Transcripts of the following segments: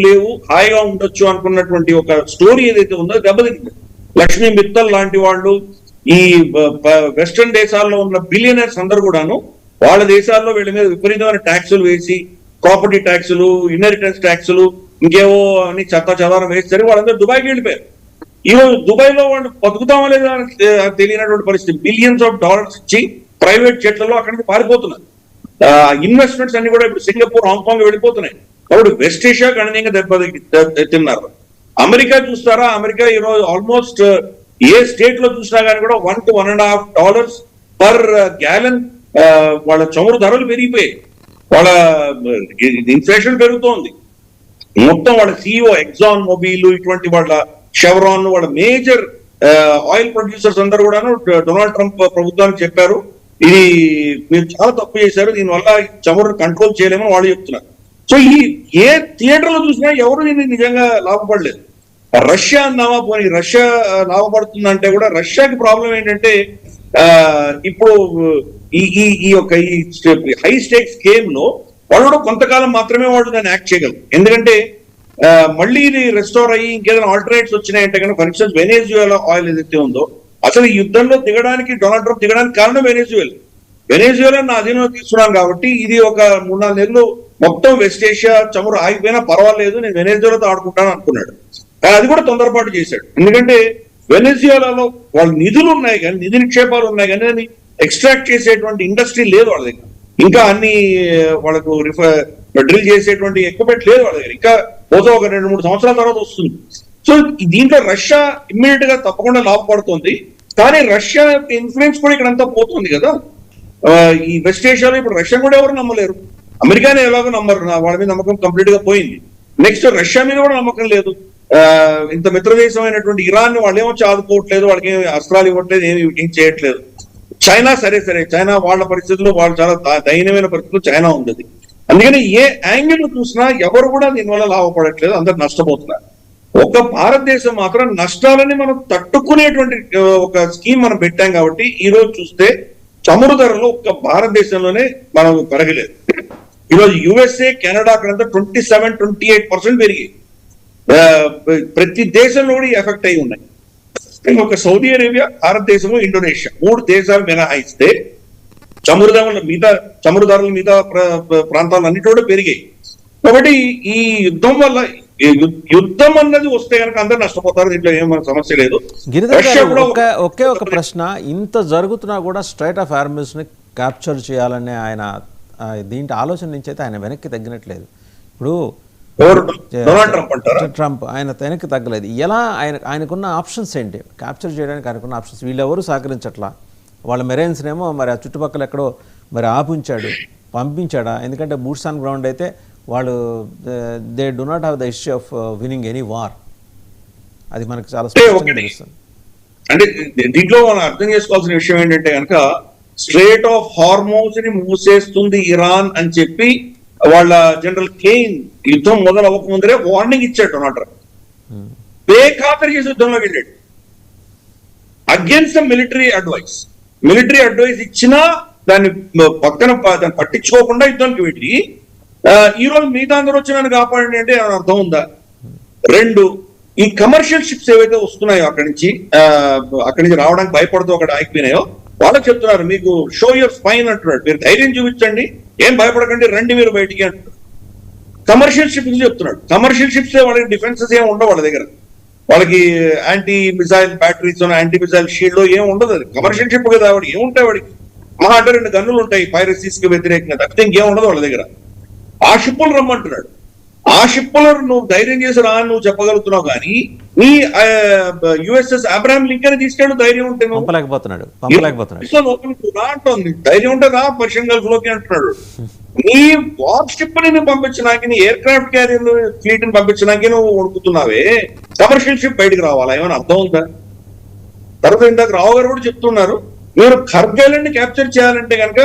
లేవు, హాయిగా ఉండొచ్చు అనుకున్నటువంటి ఒక స్టోరీ ఏదైతే ఉందో దెబ్బతింది. లక్ష్మీ మిత్తల్ లాంటి వాళ్ళు, ఈ వెస్టర్న్ దేశాల్లో ఉన్న బిలియనర్స్ అందరూ కూడాను వాళ్ళ దేశాల్లో వీళ్ళ మీద విపరీతమైన ట్యాక్సులు వేసి, ప్రాపర్టీ ట్యాక్సులు, ఇన్హెరిటెన్స్ ట్యాక్సులు, ఇంకేవో అని చెదారం వేస్తారు, వాళ్ళందరూ దుబాయ్కి వెళ్ళిపోయారు. ఈరోజు దుబాయ్ లో వాళ్ళు బతుకుతామో లేదా తెలియనటువంటి పరిస్థితి. బిలియన్స్ ఆఫ్ డాలర్స్ ఇచ్చి ప్రైవేట్ జట్లలో అక్కడి నుంచి పారిపోతున్నారు. ఇన్వెస్ట్మెంట్స్ అన్ని కూడా ఇప్పుడు సింగపూర్, హాంకాంగ్ వెళ్ళిపోతున్నాయి. కాబట్టి వెస్ట్ ఏషియా గణనీయంగా తిన్నారు. అమెరికా చూస్తారా, అమెరికా ఈరోజు ఆల్మోస్ట్ ఏ స్టేట్ లో చూసినా కానీ కూడా $1 to $1.5 పర్ గ్యాలన్ వాళ్ళ చమురు ధరలు పెరిగిపోయాయి. వాళ్ళ ఇన్ఫ్లేషన్ పెరుగుతోంది. మొత్తం వాళ్ళ సిఇఓ ఎగ్జాన్ మొబైల్, ఇటువంటి వాళ్ళ షెవ్రాన్, వాళ్ళ మేజర్ ఆయిల్ ప్రొడ్యూసర్స్ అందరూ కూడాను డొనాల్డ్ ట్రంప్ ప్రభుత్వానికి చెప్పారు, ఇది మీరు చాలా తప్పు చేశారు, దీనివల్ల చమురు కంట్రోల్ చేయలేమని వాళ్ళు చెప్తున్నారు. సో ఈ ఏ థియేటర్ లో చూసినా ఎవరు దీన్ని నిజంగా లాభపడలేదు. రష్యా అన్నావా, పోనీ రష్యా లాభపడుతుందంటే కూడా రష్యాకి ప్రాబ్లం ఏంటంటే ఇప్పుడు ఈ యొక్క ఈ హై స్టేక్స్ గేమ్ లో వాళ్ళు కూడా కొంతకాలం మాత్రమే వాళ్ళు దాన్ని యాక్ట్ చేయగలరు. ఎందుకంటే మళ్ళీ ఇది రెస్టోర్ అయ్యి ఇంకేదైనా ఆల్టర్నేట్స్ వచ్చినాయంటే కనుక, ఫర్ ఇన్స్టెన్స్ వెనేజువేలా ఆయిల్ ఏదైతే ఉందో, అసలు ఈ యుద్ధంలో దిగడానికి డొనాల్డ్ ట్రంప్ దిగడానికి కారణం వెనేజువేలా నా అధీనంలో తీసుకున్నాను కాబట్టి ఇది ఒక 3-4 నెలలు మొత్తం వెస్ట్ ఏషియా చమురు ఆగిపోయినా పర్వాలేదు, నేను వెనేజువేలాతో ఆడుకుంటాను అనుకున్నాడు. కానీ అది కూడా తొందరపాటు చేశాడు. ఎందుకంటే వెనేజువేలాలో వాళ్ళ నిధులు ఉన్నాయి కానీ, నిధి నిక్షేపాలు ఉన్నాయి కానీ అది ఎక్స్ట్రాక్ట్ చేసేటువంటి ఇండస్ట్రీ లేదు వాళ్ళ దగ్గర. ఇంకా అన్ని వాళ్ళకు డ్రిల్ చేసేటువంటి ఎక్విప్మెంట్ లేదు వాళ్ళ దగ్గర. ఇంకా పోతే ఒక 2-3 సంవత్సరాల తర్వాత వస్తుంది. సో దీంట్లో రష్యా ఇమ్మీడియట్ గా తప్పకుండా లాభపడుతుంది. కానీ రష్యా ఇన్ఫ్లుయెన్స్ కూడా ఇక్కడ అంతా పోతుంది కదా. ఈ వెస్ట్ ఏషియాలో ఇప్పుడు రష్యా కూడా ఎవరు నమ్మలేరు, అమెరికానే ఎలాగో నమ్మరు, వాళ్ళ మీద నమ్మకం కంప్లీట్ గా పోయింది. నెక్స్ట్ రష్యా మీద కూడా నమ్మకం లేదు. ఇంత మిత్రదేశం అయినటువంటి ఇరాన్ ని వాళ్ళు ఏమో ఆదుకోవట్లేదు, వాళ్ళకి అస్త్రాలు ఇవ్వట్లేదు, ఏం చేయట్లేదు. చైనా సరే చైనా వాళ్ళ పరిస్థితుల్లో వాళ్ళు చాలా దయనీయమైన పరిస్థితుల్లో చైనా ఉంది. అందుకని ఏ యాంగిల్ చూసినా ఎవరు కూడా దీనివల్ల లాభపడట్లేదు, అందరు నష్టపోతున్నారు. ఒక భారతదేశం మాత్రం నష్టాలని మనం తట్టుకునేటువంటి ఒక స్కీమ్ మనం పెట్టాం కాబట్టి ఈ రోజు చూస్తే చమురు ధరలు ఒక్క భారతదేశంలోనే మనం పెరగలేదు. ఈరోజు యుఎస్ఏ, కెనడా అక్కడంతా 27-28% పెరిగి ప్రతి దేశంలో కూడా ఎఫెక్ట్ అయి ఉన్నాయి. ఒక సౌదీ అరేబియా, భారతదేశము, ఇండోనేషియా 3 దేశాలు మినహాయిస్తే చమురు ధరలు మిగతా ప్రాంతాలన్నిటి కూడా పెరిగాయి. కాబట్టి ఈ యుద్ధం వల్ల, యుద్ధం అన్నది వస్తే కనుక అందరూ నష్టపోతారు, దీంట్లో ఏం సమస్య లేదు. ఒకే ఒక ప్రశ్న, ఇంత జరుగుతున్నా కూడా స్ట్రైట్ ఆఫ్ హార్మజ్ ని క్యాప్చర్ చేయాలనే ఆయన దీంట్లో ఆలోచన నుంచి అయితే ఆయన వెనక్కి తగ్గినట్లేదు. ఇప్పుడు ట్రంప్ ఆయన వెనక్కి తగ్గలేదు. ఎలా ఆయనకున్న ఆప్షన్స్ ఏంటి, క్యాప్చర్ చేయడానికి ఆయనకున్న ఆప్షన్స్? వీళ్ళెవరూ సహకరించట్లా. వాళ్ళ మెరైన్స్నేమో మరి ఆ చుట్టుపక్కల ఎక్కడో మరి ఆపించాడు, పంపించాడా? ఎందుకంటే బూట్స్ ఆన్ గ్రౌండ్ అయితే వాళ్ళు they do not have the issue of winning any war. అది మనకు చాలా స్పష్టంగా తెలుస్తుంది. అంటే దీంట్లో మనం అర్థం చేసుకోవాల్సిన విషయం ఏంటంటే కనుక, స్ట్రేట్ ఆఫ్ హార్మోజ్ ని మూసేస్తుంది ఇరాన్ అని చెప్పి వాళ్ళ జనరల్ కెయిన్ యుద్ధం మొదలవ్వక ముందరే వార్నింగ్ ఇచ్చాడు డొనాల్డ్ ట్రంప్. బేఖాతరు చేసి యుద్ధంలోకి వెళ్ళాడు అగేన్స్ట్ మిలిటరీ అడ్వైస్ ఇచ్చినా దాన్ని దాన్ని పట్టించుకోకుండా యుద్ధానికి వెళ్ళి ఈ రోజు మిగతా అందరూ వచ్చి నన్ను కాపాడండి అంటే అర్థం ఉందా? 2, ఈ కమర్షియల్ షిప్స్ ఏవైతే వస్తున్నాయో అక్కడి నుంచి రావడానికి భయపడుతూ అక్కడ ఆగిపోయినాయో వాళ్ళకి చెప్తున్నారు, మీకు షో యువర్ స్పైన్ అంటున్నాడు, మీరు ధైర్యం చూపించండి, ఏం భయపడకండి, రండి మీరు బయటికి అంటున్నారు. కమర్షియల్ షిప్స్ చెప్తున్నాడు. కమర్షియల్ షిప్స్ వాళ్ళకి డిఫెన్సెస్ ఏమి ఉండవు వాళ్ళ దగ్గర. వాళ్ళకి anti missile batteries, anti missile shield ఏం ఉండదు. అది కమర్షియల్ షిప్ కదా, వాడికి ఏముంటాయి? వాడికి మహా అంటే 2 గన్నులు ఉంటాయి పైరసీస్ కి వ్యతిరేకంగా, తప్పితే ఇంకేం ఉండదు వాళ్ళ దగ్గర. ఆ షిప్పులు రమ్మంటున్నాడు. ఆ షిప్పులో నువ్వు ధైర్యం చేసి రా నువ్వు చెప్పగలుగుతున్నావు, కానీ నీ యుఎస్ఎస్ అబ్రహాం లింకన్ తీసుకెళ్ళు, ధైర్యం ఉంటే ధైర్యం ఉంటే రా పర్షియన్ గల్ఫ్ లోకి అంటున్నాడు. నీ వార్ షిప్ ని పంపించడానికి, నీ ఎయిర్ క్రాఫ్ట్ క్యారియర్ ఫ్లీట్ ని పంపించడానికి నువ్వు వణుకుతున్నావే, కమర్షియల్ షిప్ బయటకు రావాలా? ఏమైనా అర్థం ఉందా? తర్వాత ఇందాక రావు గారు కూడా చెప్తున్నారు, మీరు ఖర్గ్ ఐలాండ్ ని క్యాప్చర్ చేయాలంటే కనుక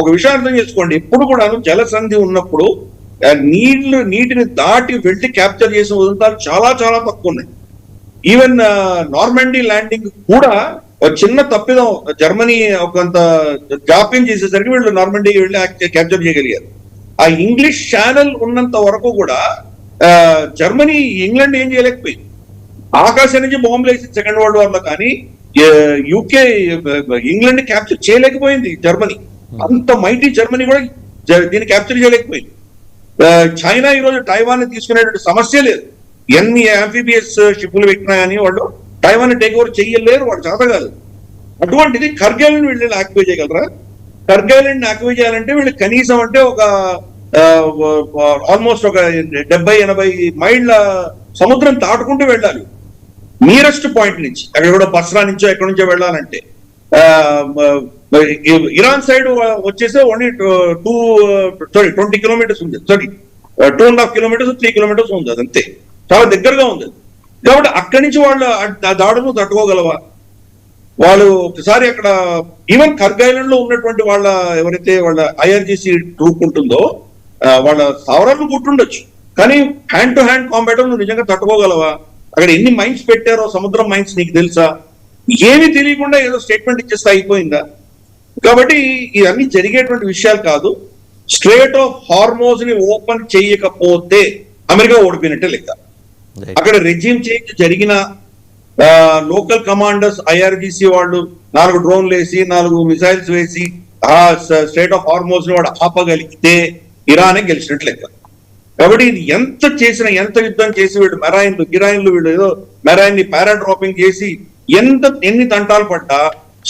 ఒక విషయం అర్థం చేసుకోండి, ఎప్పుడు కూడా జలసంధి ఉన్నప్పుడు నీటిని దాటి వెళ్ళి క్యాప్చర్ చేసిన ఉదంతాలు చాలా చాలా తక్కువ ఉన్నాయి. ఈవెన్ నార్మండీ ల్యాండింగ్ కూడా చిన్న తప్పిదం, జర్మనీ ఒకంత జాప్యం చేసేసరికి వీళ్ళు నార్మండీకి వెళ్ళి క్యాప్చర్ చేయగలిగారు. ఆ ఇంగ్లీష్ ఛానల్ ఉన్నంత వరకు కూడా జర్మనీ ఇంగ్లాండ్ ఏం చేయలేకపోయింది. ఆకాశం నుంచి బాంబులు వేసి సెకండ్ వరల్డ్ వార్ లో, కానీ యూకే ఇంగ్లాండ్ క్యాప్చర్ చేయలేకపోయింది జర్మనీ. అంత మైటీ జర్మనీ కూడా దీన్ని క్యాప్చర్ చేయలేకపోయింది. చైనా ఈరోజు టైవాన్ తీసుకునేటువంటి సమస్య లేదు. ఎన్ని యాంఫీబియస్ షిప్లు పెట్టినా కానీ వాళ్ళు టైవాన్ టేక్ ఓవర్ చేయలేరు, వాళ్ళు చేత కాదు. అటువంటిది కర్గైల్ని వీళ్ళు ఆక్యుపై చేయగలరా? కర్గైల్ని ఆక్యుపై చేయాలంటే వీళ్ళు కనీసం అంటే ఒక ఆల్మోస్ట్ ఒక 70-80 మైళ్ళ సముద్రం దాటుకుంటూ వెళ్ళాలి నియరెస్ట్ పాయింట్ నుంచి. అక్కడ కూడా బస్రా నుంచో ఎక్కడి నుంచో వెళ్ళాలంటే ఇరాన్ సైడ్ వచ్చేసి ఓన్లీ 20 కిలోమీటర్స్ ఉంది, 2.5 కిలోమీటర్స్ 3 కిలోమీటర్స్ ఉంది, అదంతే, చాలా దగ్గరగా ఉంది. కాబట్టి అక్కడి నుంచి వాళ్ళు ఆ దాడును తట్టుకోగలవా? వాళ్ళు ఒకసారి అక్కడ ఈవెన్ కర్గైలండ్ లో ఉన్నటువంటి వాళ్ళ ఎవరైతే వాళ్ళ ఐఆర్జీసీ ట్రూప్ ఉంటుందో వాళ్ళ స్థావరాలను గుర్తుండొచ్చు, కానీ హ్యాండ్ టు హ్యాండ్ కాంబాట్ నువ్వు నిజంగా తట్టుకోగలవా? అక్కడ ఎన్ని మైన్స్ పెట్టారో సముద్రం మైన్స్ నీకు తెలుసా? ఏమీ తెలియకుండా ఏదో స్టేట్మెంట్ ఇచ్చేస్తే అయిపోయిందా? కాబట్టి ఇవన్నీ జరిగేటువంటి విషయాలు కాదు. స్ట్రేట్ ఆఫ్ హార్మోజ్ ని ఓపెన్ చేయకపోతే అమెరికా ఓడిపోయినట్టే లెక్క. అక్కడ రెజ్యూమ్ చేంజ్ జరిగిన లోకల్ కమాండర్స్ ఐఆర్జీసీ వాళ్ళు 4 డ్రోన్లు వేసి 4 మిసైల్స్ వేసి ఆ స్ట్రేట్ ఆఫ్ హార్మోజ్ ని వాడు ఆపగలిగితే ఇరానే గెలిచినట్టు లెక్క. కాబట్టి ఇది ఎంత చేసినా, ఎంత యుద్ధం చేసి వీళ్ళు గిరాయిన్లు వీళ్ళు ఏదో మెరైన్ ని పారాడ్రాపింగ్ చేసి ఎన్ని తంటాలు పడ్డా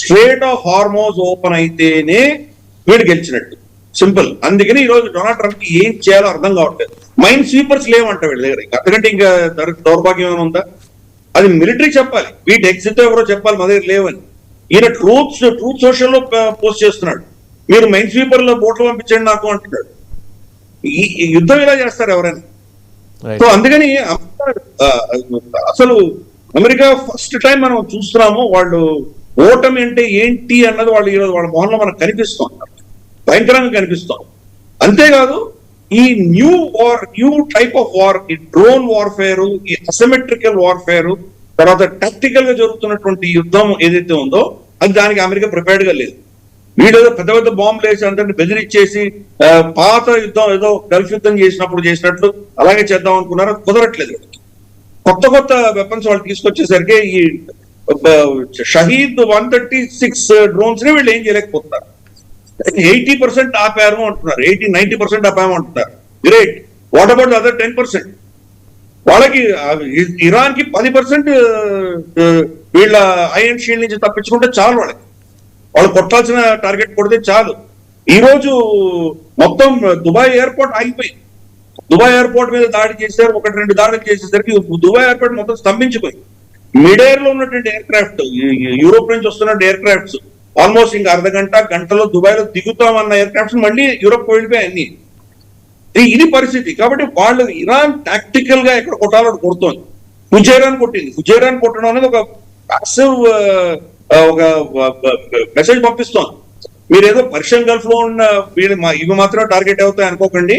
స్ట్రేట్ ఆఫ్ హార్మోజ్ ఓపెన్ అయితేనే వీడు గెలిచినట్టు, సింపుల్. అందుకని ఈ రోజు డొనాల్డ్ ట్రంప్ కి ఏం చేయాలో అర్థం కావట్లేదు. మైండ్ స్వీపర్స్ లేవంట వీళ్ళ దగ్గర, అంతకంటే ఇంకా దౌర్భాగ్యం ఏమైనా ఉందా? అది మిలిటరీ చెప్పాలి, వీటి ఎగ్జిట్ ఎవరో చెప్పాలి మా దగ్గర లేవని. ఈయన ట్రూత్ సోషల్ లో పోస్ట్ చేస్తున్నాడు, మీరు మైండ్ స్వీపర్ లో బోట్లు పంపించండి నాకు అంటున్నాడు. ఈ యుద్ధం ఇలా చేస్తారు ఎవరైనా? సో అందుకని అసలు అమెరికా ఫస్ట్ టైం మనం చూస్తున్నాము వాళ్ళు ఓటమి అంటే ఏంటి అన్నది వాళ్ళు ఈరోజు వాళ్ళ మొహంలో మనకు కనిపిస్తాం, భయంకరంగా కనిపిస్తాం. అంతేకాదు ఈ న్యూ టైప్ ఆఫ్ వార్, ఈ డ్రోన్ వార్ఫేర్, ఈ అసిమెట్రికల్ వార్ఫేర్, తర్వాత టాక్టికల్ గా జరుగుతున్నటువంటి యుద్ధం ఏదైతే ఉందో అది దానికి అమెరికా ప్రిపేర్డ్ గా లేదు. వీడు ఏదో పెద్ద పెద్ద బాంబులు వేసి అందరిని బెదిరించేసి పాత యుద్ధం ఏదో గల్ఫ్ యుద్ధం చేసినట్లు అలాగే చేద్దాం అనుకున్నారు, కుదరట్లేదు. కొత్త వెపన్స్ వాళ్ళు తీసుకొచ్చేసరికి ఈ షహీద్ 136 డ్రోన్స్ ని వీళ్ళు ఏం చేయలేకపోతున్నారు. 80% ఆపారు అంటున్నారు, 80-90% ఆపాము అంటున్నారు. Great. What about the other 10%? వాళ్ళకి ఇరాన్ కి 10% వీళ్ళ ఐరన్ షీల్డ్ నుంచి తప్పించుకుంటే చాలు, వాళ్ళు కొట్టాల్సిన టార్గెట్ కొడితే చాలు. ఈ రోజు మొత్తం దుబాయ్ ఎయిర్పోర్ట్ ఆగిపోయింది. దుబాయ్ ఎయిర్పోర్ట్ మీద దాడి చేశారు, 1-2 దాడులు చేసేసరికి దుబాయ్ ఎయిర్పోర్ట్ మొత్తం స్తంభించిపోయింది. మిడ్ ఎయిర్ లో ఉన్నటువంటి ఎయిర్ క్రాఫ్ట్, యూరోప్ నుంచి వస్తున్న ఎయిర్ క్రాఫ్ట్స్ ఆల్మోస్ట్ ఇంకా గంటలో దుబాయ్ లో దిగుతామన్న ఎయిర్ క్రాఫ్ట్స్ మళ్ళీ యూరోప్ వెళ్ళిపోయాయి అన్ని. ఇది పరిస్థితి. కాబట్టి వాళ్ళు ఇరాన్ టాక్టికల్ గా ఎక్కడ కొట్టాలో కొడుతోంది. హుజైరాన్ కొట్టింది. హుజైరాన్ కొట్టడం అనేది ఒక ప్యాసివ్ ఒక మెసేజ్ పంపిస్తోంది. మీరేదో పర్షియన్ గల్ఫ్ లో ఉన్న ఇవి మాత్రం టార్గెట్ అవుతాయి అనుకోకండి,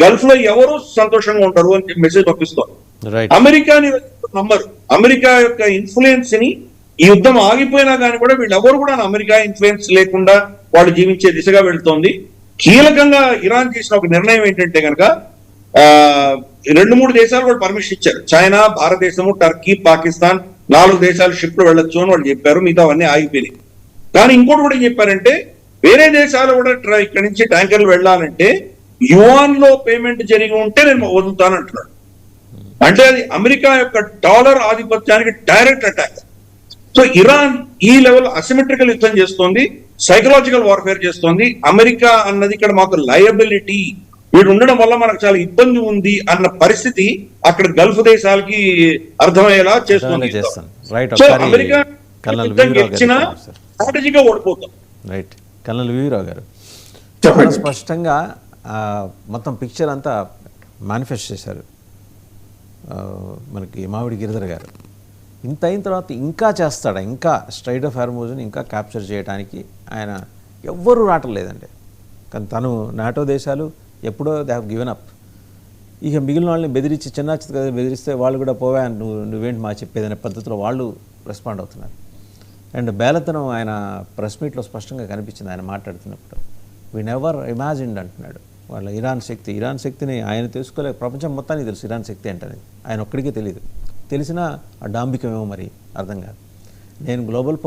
గల్ఫ్ లో ఎవరు సంతోషంగా ఉంటారు అని మెసేజ్ పంపిస్తోంది. అమెరికాని నమ్మరు. అమెరికా యొక్క ఇన్ఫ్లుయెన్స్ ని ఈ యుద్ధం ఆగిపోయినా కానీ కూడా వీళ్ళెవరు కూడా అమెరికా ఇన్ఫ్లుయెన్స్ లేకుండా వాళ్ళు జీవించే దిశగా వెళ్తోంది. కీలకంగా ఇరాన్ చేసిన ఒక నిర్ణయం ఏంటంటే కనుక 2-3 దేశాలు కూడా పర్మిషన్ ఇచ్చారు. చైనా, భారతదేశము, టర్కీ, పాకిస్తాన్ 4 దేశాలు షిప్లు వెళ్ళొచ్చు అని వాళ్ళు చెప్పారు. మిగతా అవన్నీ ఆగిపోయినాయి. కానీ ఇంకోటి కూడా ఏం చెప్పారంటే వేరే దేశాలు కూడా ఇక్కడి నుంచి ట్యాంకర్లు వెళ్ళాలంటే యువాన్ లో పేమెంట్ జరిగి ఉంటే నేను వదులుతాను అంటున్నాడు. అంటే అది అమెరికా యొక్క డాలర్ ఆధిపత్యానికి డైరెక్ట్ అటాక్. సో ఇరాన్ ఈ లెవెల్ అసిమెట్రికల్ యుద్ధం చేస్తోంది, సైకలాజికల్ వార్ఫేర్ చేస్తోంది. అమెరికా అన్నది ఇక్కడ మాకు లయబిలిటీ, వీడు ఉండడం వల్ల మనకు చాలా ఇబ్బంది ఉంది అన్న పరిస్థితి అక్కడ గల్ఫ్ దేశాలకి అర్థమయ్యేలా చేస్తుంది. సో అమెరికా గెలిచినా స్ట్రాటజీగా ఓడిపోతాం. రైట్. కల్నల్ వీరావు గారు స్పష్టంగా మొత్తం పిక్చర్ అంతా మేనిఫెస్ట్ చేశారు మనకి మామిడి గిరిధర్ గారు. ఇంత అయిన తర్వాత ఇంకా చేస్తాడా? ఇంకా స్ట్రైట్ ఆఫ్ హార్మోజ్ని ఇంకా క్యాప్చర్ చేయడానికి ఆయన ఎవ్వరూ రావట్లేదండి. కానీ తను నాటో దేశాలు ఎప్పుడో దే హ్యావ్ గివెన్ అప్. ఇక మిగిలిన వాళ్ళని బెదిరించి చిన్న బెదిరిస్తే వాళ్ళు కూడా పోవా నువ్వేంటి మా చెప్పేదనే పద్ధతిలో వాళ్ళు రెస్పాండ్ అవుతున్నారు. అండ్ బేలతనం ఆయన ప్రెస్ మీట్లో స్పష్టంగా కనిపించింది ఆయన మాట్లాడుతున్నప్పుడు. వీ నెవర్ ఇమాజిన్డ్ అంటున్నాడు. వాళ్ళ ఇరాన్ శక్తిని ఆయన తెలుసుకోలేక ప్రపంచం మొత్తానికి తెలుసు ఇరాన్ శక్తి ఏంటని, ఆయన ఒక్కడికే తెలియదు. తెలిసినా ఆ డాంబికమేమో మరి అర్థం కాదు. నేను గ్లోబల్